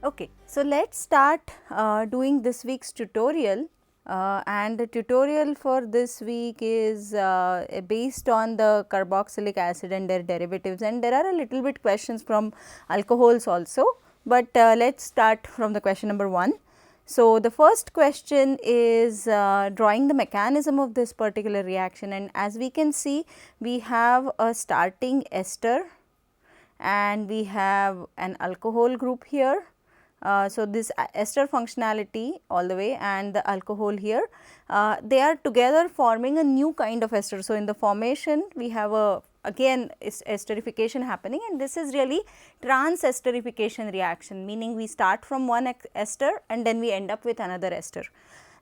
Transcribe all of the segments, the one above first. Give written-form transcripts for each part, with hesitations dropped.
Okay, so let's start doing this week's tutorial, and the tutorial for this week is based on the carboxylic acid and their derivatives, and there are a little bit questions from alcohols also, but let's start from the question number 1. So, the first question is drawing the mechanism of this particular reaction, and as we can see, we have a starting ester and we have an alcohol group here. So, this ester functionality all the way and the alcohol here, they are together forming a new kind of ester. So, in the formation we have a again esterification happening, and this is really transesterification reaction, meaning we start from one ester and then we end up with another ester.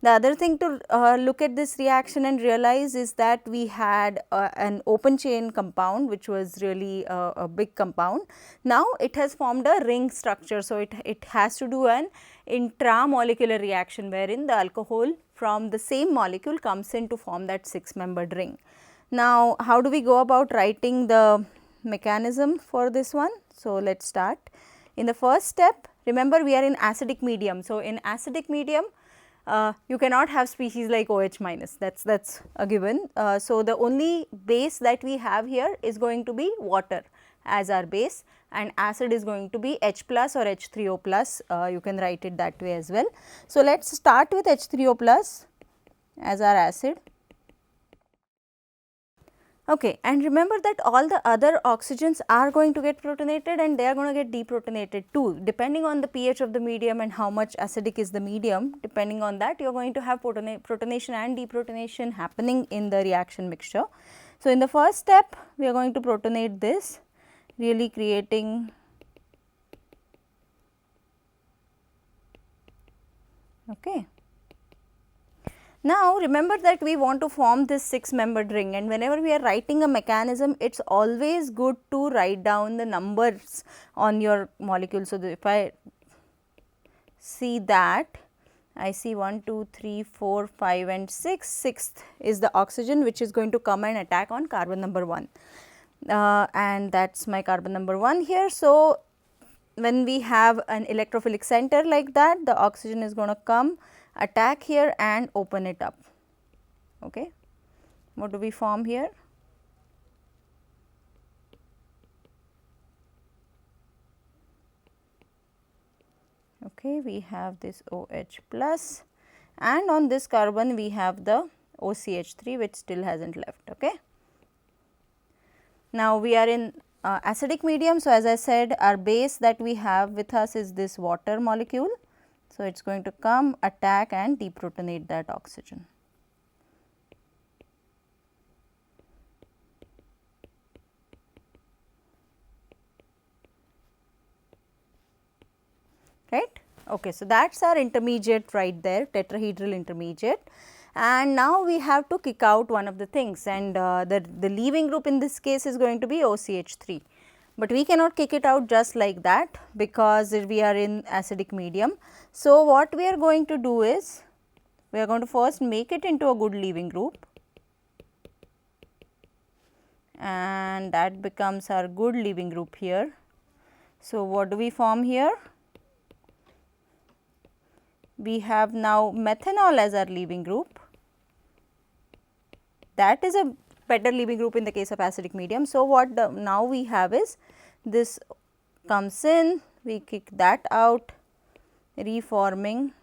The other thing to look at this reaction and realize is that we had an open chain compound which was really a big compound. Now, it has formed a ring structure. So, it has to do an intramolecular reaction wherein the alcohol from the same molecule comes in to form that 6-membered ring. Now, how do we go about writing the mechanism for this one? So, let us start. In the first step, remember we are in acidic medium. So, in acidic medium, you cannot have species like OH minus, that's a given. So, the only base that we have here is going to be water as our base, and acid is going to be H plus or H3O plus, you can write it that way as well. So, let us start with H3O plus as our acid. Okay, and remember that all the other oxygens are going to get protonated and they are going to get deprotonated too, depending on the pH of the medium and how much acidic is the medium. Depending on that, you are going to have protonation and deprotonation happening in the reaction mixture. So, in the first step, we are going to protonate this, really creating okay. Now, remember that we want to form this 6-membered ring, and whenever we are writing a mechanism, it is always good to write down the numbers on your molecule. So, if I see that, I see 1, 2, 3, 4, 5 and 6, 6th is the oxygen which is going to come and attack on carbon number 1, and that is my carbon number 1 here. So, when we have an electrophilic center like that, the oxygen is going to come, attack here and open it up. Okay. What do we form here? Okay, we have this OH plus, and on this carbon we have the OCH3 which still has not left. Okay. Now, we are in acidic medium. So, as I said, our base that we have with us is this water molecule. So, it is going to come, attack and deprotonate that oxygen. Right. Okay. So, that is our intermediate right there, tetrahedral intermediate, and now we have to kick out one of the things, and the leaving group in this case is going to be OCH3. But we cannot kick it out just like that because we are in acidic medium. So, what we are going to do is, we are going to first make it into a good leaving group, and that becomes our good leaving group here. So, what do we form here? We have now methanol as our leaving group. That is a better leaving group in the case of acidic medium. So, what now we have is, this comes in, we kick that out, reforming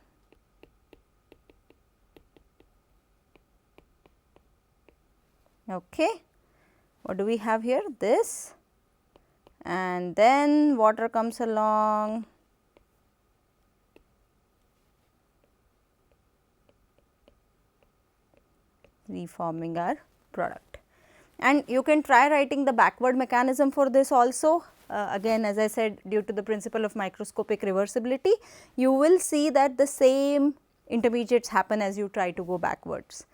okay. What do we have here? This, and then water comes along, reforming our product. And you can try writing the backward mechanism for this also. Again, as I said, due to the principle of microscopic reversibility, you will see that the same intermediates happen as you try to go backwards.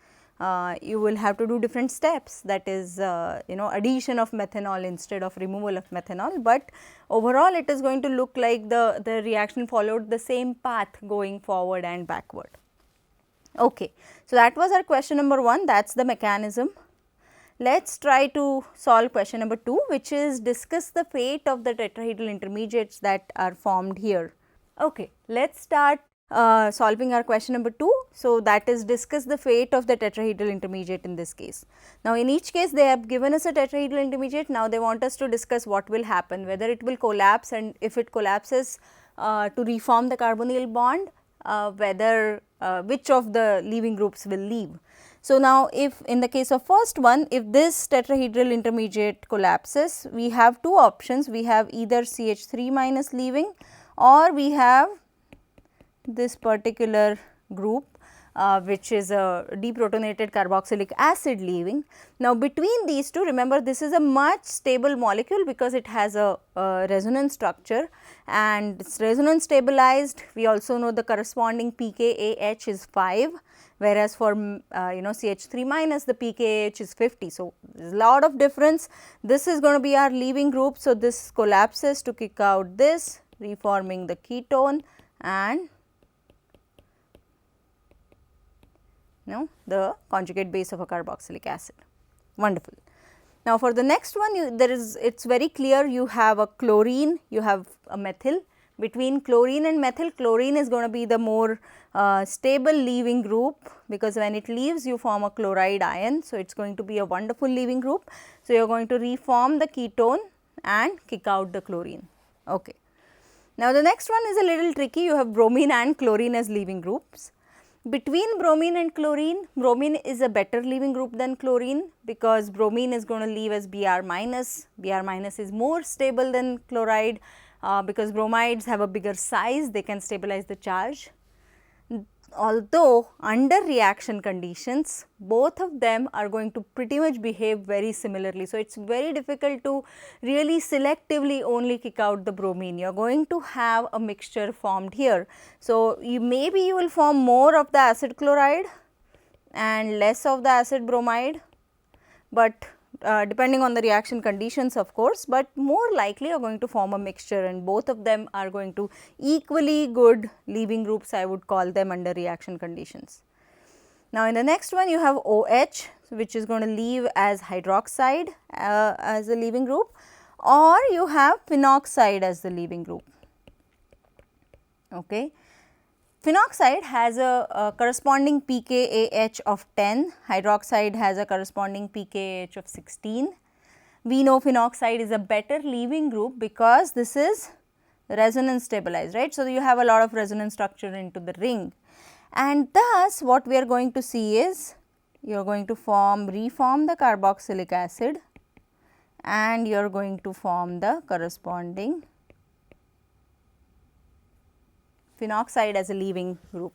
You will have to do different steps, that is addition of methanol instead of removal of methanol, but overall it is going to look like the reaction followed the same path going forward and backward. Okay. So, that was our question number 1, that is the mechanism. Let us try to solve question number 2, which is discuss the fate of the tetrahedral intermediates that are formed here. Okay, let's start solving our question number 2. So, that is discuss the fate of the tetrahedral intermediate in this case. Now, in each case they have given us a tetrahedral intermediate. Now, they want us to discuss what will happen, whether it will collapse, and if it collapses to reform the carbonyl bond, whether which of the leaving groups will leave. So, now if in the case of first one, if this tetrahedral intermediate collapses, we have two options. We have either CH3 minus leaving, or we have this particular group which is a deprotonated carboxylic acid leaving. Now, between these two, remember this is a much stable molecule because it has a resonance structure and it is resonance stabilized. We also know the corresponding pKAH is 5, whereas for CH3 minus the pKAH is 50. So, there is a lot of difference. This is going to be our leaving group. So, this collapses to kick out this, reforming the ketone and the conjugate base of a carboxylic acid. Wonderful. Now, for the next one, it is very clear, you have a chlorine, you have a methyl. Between chlorine and methyl, chlorine is going to be the more stable leaving group, because when it leaves you form a chloride ion. So, it is going to be a wonderful leaving group. So, you are going to reform the ketone and kick out the chlorine. Okay. Now, the next one is a little tricky. You have bromine and chlorine as leaving groups. Between bromine and chlorine, bromine is a better leaving group than chlorine, because bromine is going to leave as Br minus. Br minus is more stable than chloride because bromides have a bigger size, they can stabilize the charge. Although under reaction conditions, both of them are going to pretty much behave very similarly. So, it is very difficult to really selectively only kick out the bromine. You are going to have a mixture formed here. So, maybe you will form more of the acid chloride and less of the acid bromide, but depending on the reaction conditions of course, but more likely you are going to form a mixture, and both of them are going to equally good leaving groups, I would call them, under reaction conditions. Now, in the next one you have OH, which is going to leave as hydroxide as a leaving group, or you have phenoxide as the leaving group. Okay. Phenoxide has a corresponding pKAH of 10, hydroxide has a corresponding pKAH of 16. We know phenoxide is a better leaving group because this is resonance stabilized, right. So, you have a lot of resonance structure into the ring, and thus what we are going to see is you are going to reform the carboxylic acid, and you are going to form the corresponding phenoxide as a leaving group.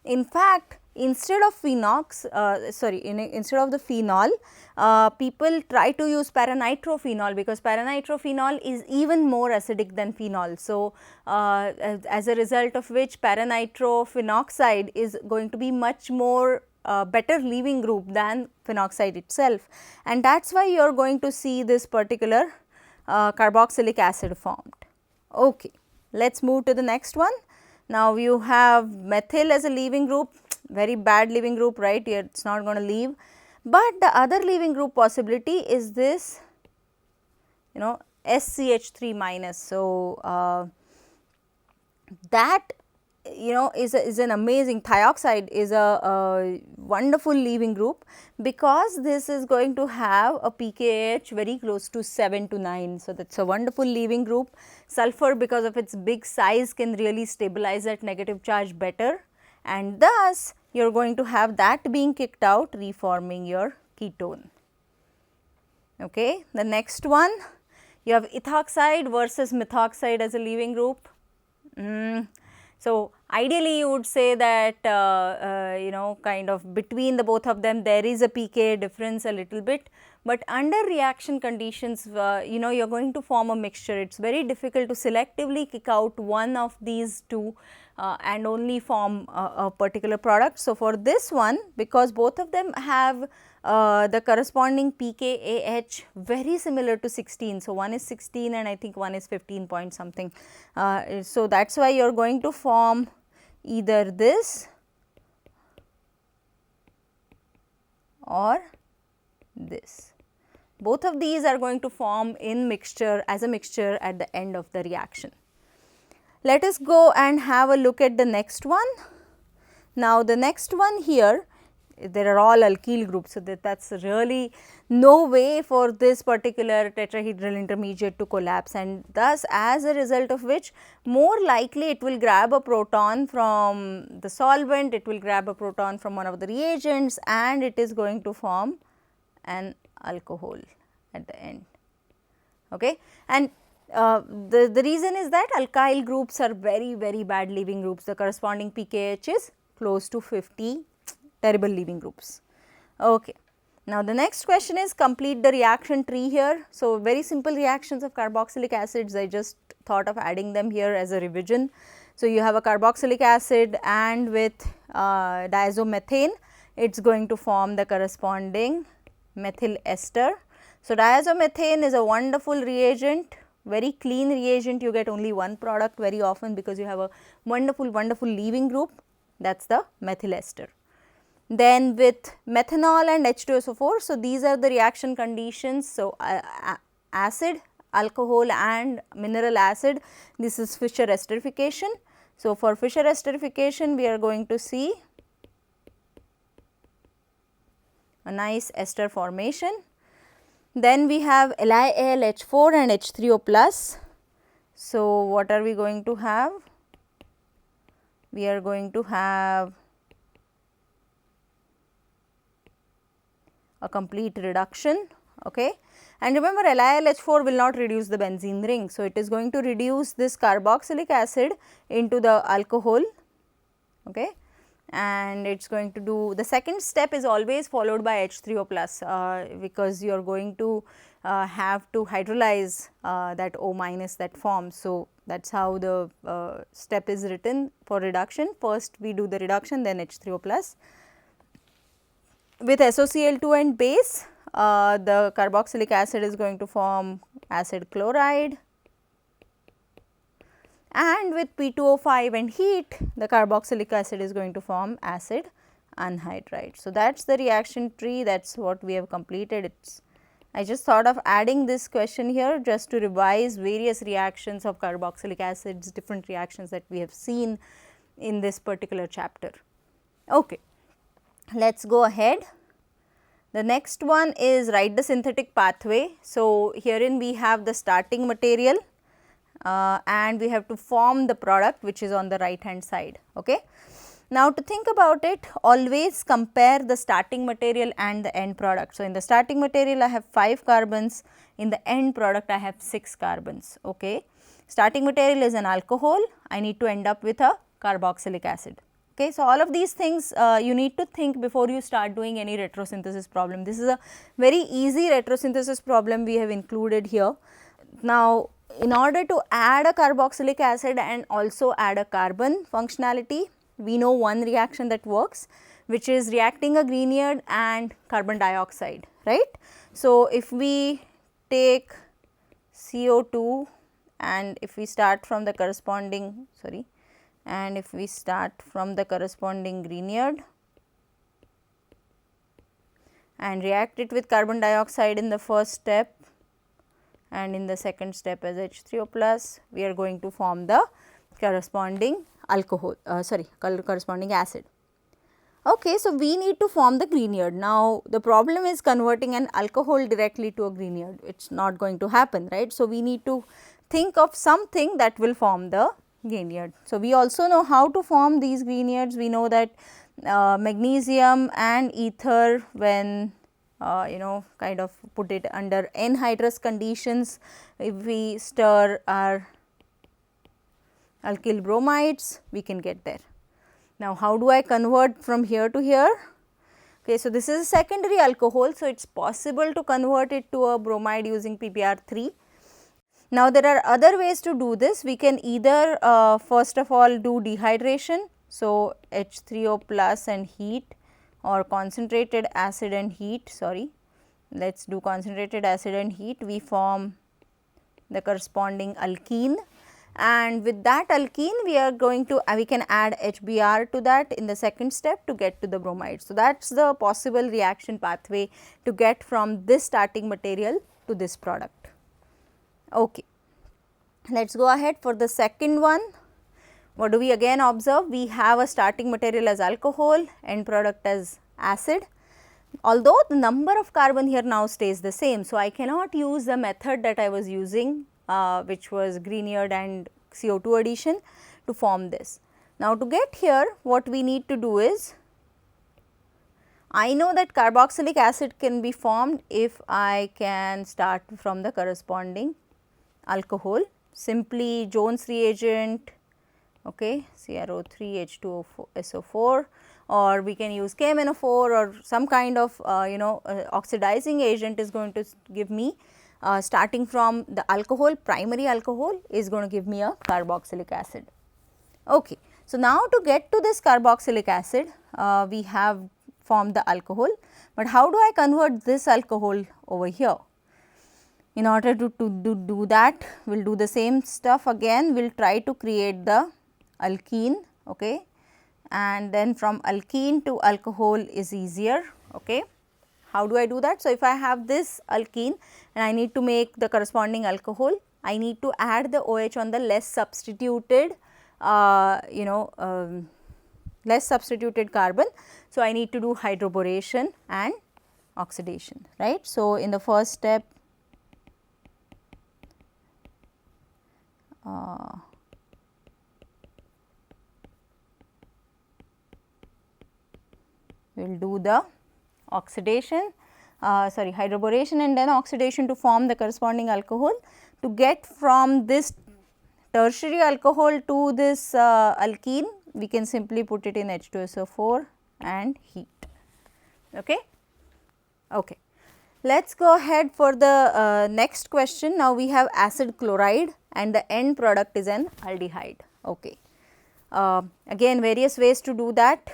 In fact, instead of instead of the phenol, people try to use paranitrophenol, because paranitrophenol is even more acidic than phenol. So, as a result of which paranitrophenol is going to be much more better leaving group than phenoxide itself, and that is why you are going to see this particular carboxylic acid formed. Okay. Let us move to the next one. Now, you have methyl as a leaving group, very bad leaving group, right, it is not going to leave, but the other leaving group possibility is this SCH3 minus. So, that is an amazing, thioxide is a wonderful leaving group, because this is going to have a pKAH very close to 7 to 9. So, that is a wonderful leaving group. Sulfur, because of its big size, can really stabilize that negative charge better, and thus you are going to have that being kicked out, reforming your ketone. Okay. The next one, you have ethoxide versus methoxide as a leaving group. So, ideally you would say that kind of between the both of them there is a pK difference a little bit, but under reaction conditions you are going to form a mixture. It is very difficult to selectively kick out one of these two and only form a particular product. So, for this one, because both of them have the corresponding pKAH very similar to 16. So, one is 16 and I think one is 15 point something. So, that is why you are going to form either this or this. Both of these are going to form in mixture as a mixture at the end of the reaction. Let us go and have a look at the next one. Now, the next one here, there are all alkyl groups. So, that is really no way for this particular tetrahedral intermediate to collapse, and thus as a result of which more likely it will grab a proton from the solvent, it will grab a proton from one of the reagents, and it is going to form an alcohol at the end. Okay. And the reason is that alkyl groups are very bad leaving groups. The corresponding pKh is close to 50, terrible leaving groups. Okay. Now, the next question is complete the reaction tree here. So, very simple reactions of carboxylic acids, I just thought of adding them here as a revision. So, you have a carboxylic acid and with diazomethane, it is going to form the corresponding methyl ester. So, diazomethane is a wonderful reagent, very clean reagent, you get only one product very often because you have a wonderful leaving group, that is the methyl ester. Then with methanol and H2SO4, so these are the reaction conditions. So, acid, alcohol and mineral acid, this is Fischer esterification. So, for Fischer esterification we are going to see a nice ester formation. Then we have LiAlH4 and H3O plus. So, what are we going to have? We are going to have a complete reduction. Okay. And remember, LiAlH4 will not reduce the benzene ring. So, it is going to reduce this carboxylic acid into the alcohol. Okay. And it is going to do, the second step is always followed by H3O plus because you are going to have to hydrolyze that O minus that forms. So, that is how the step is written for reduction. First we do the reduction, then H3O plus. With SOCl2 and base, the carboxylic acid is going to form acid chloride, and with P2O5 and heat, the carboxylic acid is going to form acid anhydride. So, that is the reaction tree, that is what we have completed. I just thought of adding this question here just to revise various reactions of carboxylic acids, different reactions that we have seen in this particular chapter. Okay. Let us go ahead. The next one is write the synthetic pathway. So, herein we have the starting material and we have to form the product which is on the right hand side. Okay. Now, to think about it, always compare the starting material and the end product. So, in the starting material I have 5 carbons, in the end product I have 6 carbons. Okay. Starting material is an alcohol, I need to end up with a carboxylic acid. Okay. So, all of these things you need to think before you start doing any retrosynthesis problem. This is a very easy retrosynthesis problem we have included here. Now, in order to add a carboxylic acid and also add a carbon functionality, we know one reaction that works, which is reacting a Grignard and carbon dioxide, right. So, if we take CO2 and if we start from the corresponding, and if we start from the corresponding Grignard and react it with carbon dioxide in the first step and in the second step as H3O plus, we are going to form the corresponding alcohol, corresponding acid. Okay, so we need to form the Grignard. Now, the problem is converting an alcohol directly to a Grignard, it is not going to happen, right. So, we need to think of something that will form the Grignard. So, we also know how to form these Grignards. We know that magnesium and ether, when kind of put it under anhydrous conditions, if we stir our alkyl bromides, we can get there. Now, how do I convert from here to here? Okay, so, this is a secondary alcohol. So, it is possible to convert it to a bromide using PBr3. Now, there are other ways to do this. We can either first of all do dehydration. So, H3O plus and heat, or concentrated acid and heat, let us do concentrated acid and heat, we form the corresponding alkene, and with that alkene we are going to we can add HBr to that in the second step to get to the bromide. So, that is the possible reaction pathway to get from this starting material to this product. Okay. Let us go ahead for the second one. What do we again observe? We have a starting material as alcohol, end product as acid, although the number of carbon here now stays the same. So, I cannot use the method that I was using which was Grignard and CO2 addition to form this. Now, to get here what we need to do is, I know that carboxylic acid can be formed if I can start from the corresponding alcohol, simply Jones reagent, okay, CrO3H2SO4, or we can use KMnO4 or some kind of oxidizing agent is going to give me starting from the alcohol, primary alcohol is going to give me a carboxylic acid. Okay. So, now to get to this carboxylic acid, we have formed the alcohol, but how do I convert this alcohol over here? In order to do that, we will do the same stuff again, we will try to create the alkene, okay, and then from alkene to alcohol is easier, okay. How do I do that? So, if I have this alkene and I need to make the corresponding alcohol, I need to add the OH on the less substituted less substituted carbon. So, I need to do hydroboration and oxidation, right. So, in the first step we will do the oxidation, hydroboration and then oxidation to form the corresponding alcohol. To get from this tertiary alcohol to this alkene, we can simply put it in H2SO4 and heat. Okay. Okay. Let us go ahead for the next question. Now, we have acid chloride and the end product is an aldehyde. Okay. Again various ways to do that.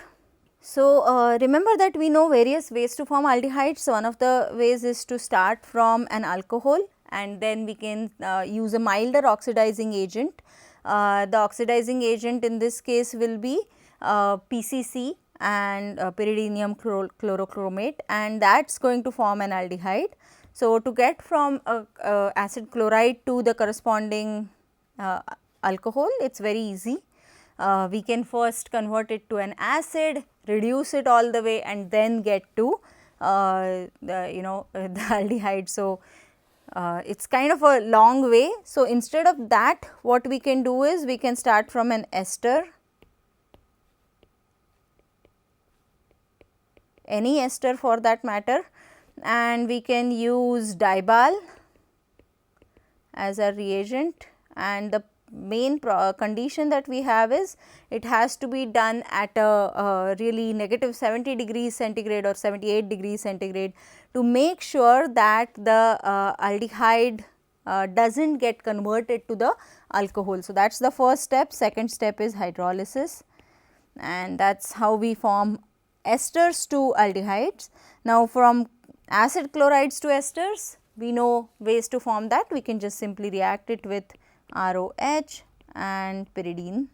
So, remember that we know various ways to form aldehydes. So, one of the ways is to start from an alcohol and then we can use a milder oxidizing agent. The oxidizing agent in this case will be PCC and pyridinium chlorochromate, and that is going to form an aldehyde. So, to get from acid chloride to the corresponding alcohol, it is very easy. We can first convert it to an acid, reduce it all the way and then get to the aldehyde. So, it is kind of a long way. So, instead of that what we can do is we can start from an ester, any ester for that matter, and we can use dibal as a reagent, and the main condition that we have is it has to be done at a really negative 70 degrees centigrade or 78 degrees centigrade to make sure that the aldehyde does not get converted to the alcohol. So, that is the first step. Second step is hydrolysis, and that is how we form esters to aldehydes. Now, from acid chlorides to esters, we know ways to form that. We can just simply react it with ROH and pyridine.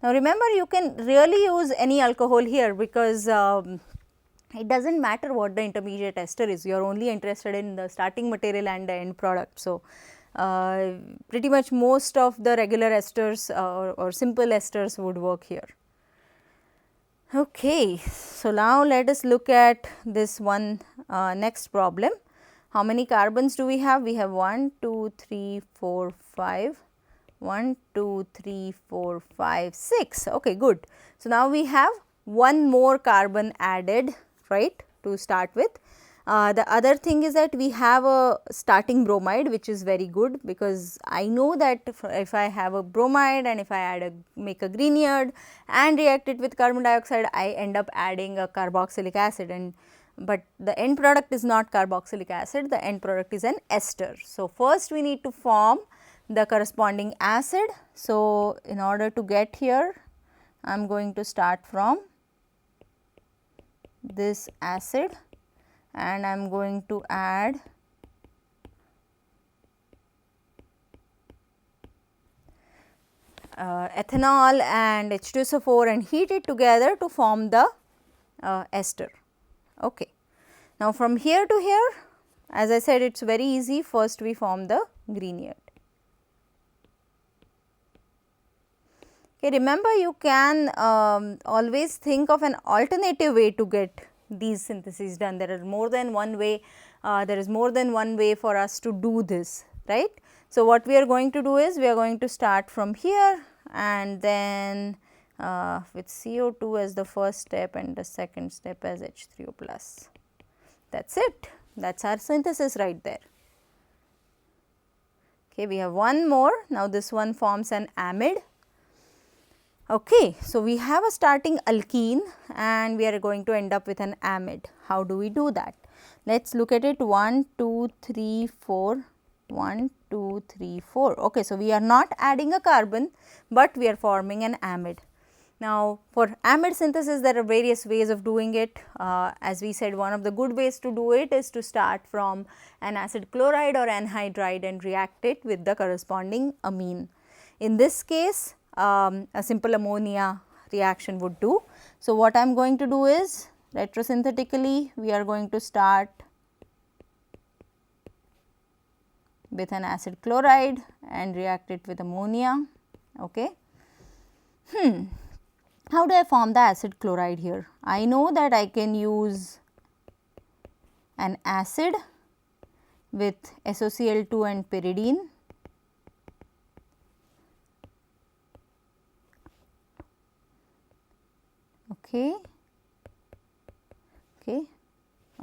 Now, remember you can really use any alcohol here because it does not matter what the intermediate ester is, you are only interested in the starting material and the end product. So, pretty much most of the regular esters or simple esters would work here. Okay. So, now let us look at this one next problem. How many carbons do we have? We have 1, 2, 3, 4, 5, 1, 2, 3, 4, 5, 6. Okay, good. So, now we have one more carbon added, right, to start with. The other thing is that we have a starting bromide, which is very good because I know that if I have a bromide and if I make a Grignard and react it with carbon dioxide, I end up adding a carboxylic acid, and but the end product is not carboxylic acid, the end product is an ester. So, first we need to form the corresponding acid. So, in order to get here, I am going to start from this acid and I am going to add ethanol and H2SO4 and heat it together to form the ester. Okay. Now, from here to here, as I said, it is very easy. First we form the Grignard. Okay, remember you can always think of an alternative way to get these syntheses done. There are more than one way, there is more than one way for us to do this, right. So, what we are going to do is we are going to start from here and then with CO2 as the first step and the second step as H3O plus. That is it, that is our synthesis right there. Okay, we have one more. Now, this one forms an amide. Okay, so we have a starting alkene and we are going to end up with an amide. How do we do that? Let us look at it 1, 2, 3, 4, 1, 2, 3, 4. Okay, so we are not adding a carbon, but we are forming an amide. Now, for amide synthesis there are various ways of doing it. As we said, one of the good ways to do it is to start from an acid chloride or anhydride and react it with the corresponding amine. In this case, a simple ammonia reaction would do. So, what I am going to do is retrosynthetically we are going to start with an acid chloride and react it with ammonia. Okay. How do I form the acid chloride here? I know that I can use an acid with SOCl2 and pyridine.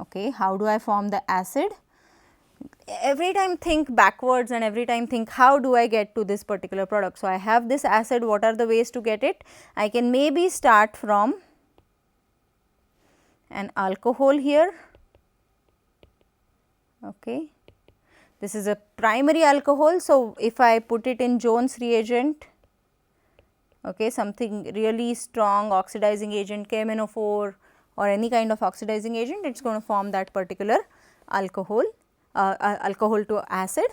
Okay. How do I form the acid? Every time think backwards and every time think how do I get to this particular product. So, I have this acid, what are the ways to get it? I can maybe start from an alcohol here. Okay. This is a primary alcohol. So, if I put it in Jones reagent, okay, something really strong oxidizing agent KMnO4 or any kind of oxidizing agent, it is going to form that particular alcohol, alcohol to acid.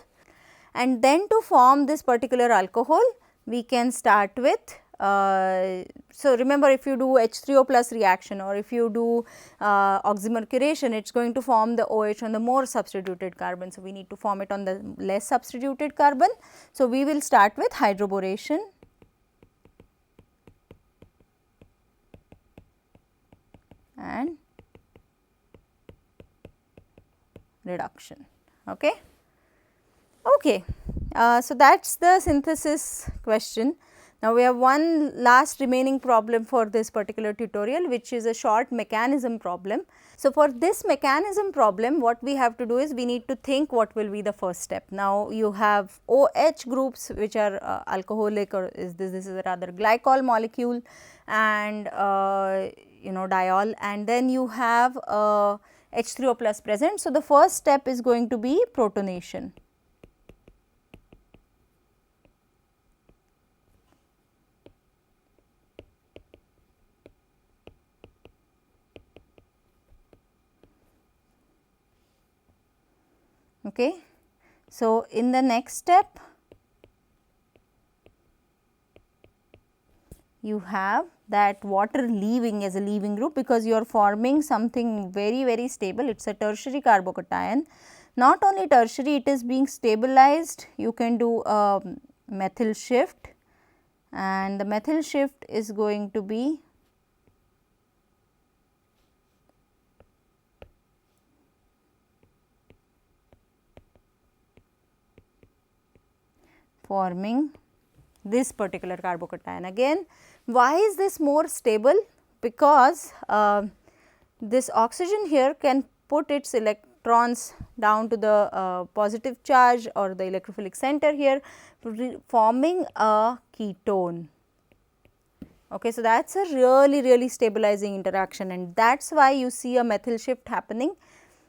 And then to form this particular alcohol, we can start with, so remember if you do H3O plus reaction or if you do oxymercuration, it is going to form the OH on the more substituted carbon. So, we need to form it on the less substituted carbon. So, we will start with hydroboration. And reduction. Okay. Okay. So, that is the synthesis question. Now, we have one last remaining problem for this particular tutorial, which is a short mechanism problem. So, for this mechanism problem, what we have to do is we need to think what will be the first step. Now, you have OH groups which are alcoholic, or this is a rather glycol molecule, and diol, and then you have H3O plus present. So, the first step is going to be protonation. Okay. So, in the next step, you have that water leaving as a leaving group, because you are forming something very stable. It is a tertiary carbocation. Not only tertiary, it is being stabilized. You can do a methyl shift, and the methyl shift is going to be forming this particular carbocation. Again, why is this more stable? Because this oxygen here can put its electrons down to the positive charge or the electrophilic center here, forming a ketone. Okay, so, that is a really stabilizing interaction, and that is why you see a methyl shift happening,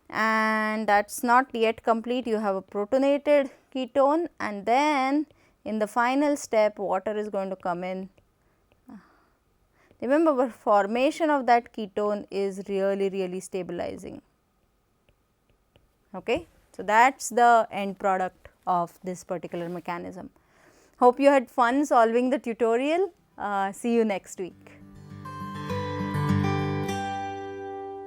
and that is not yet complete. You have a protonated ketone, and then in the final step water is going to come in. Remember, formation of that ketone is really stabilizing. Okay. So, that is the end product of this particular mechanism. Hope you had fun solving the tutorial. See you next week.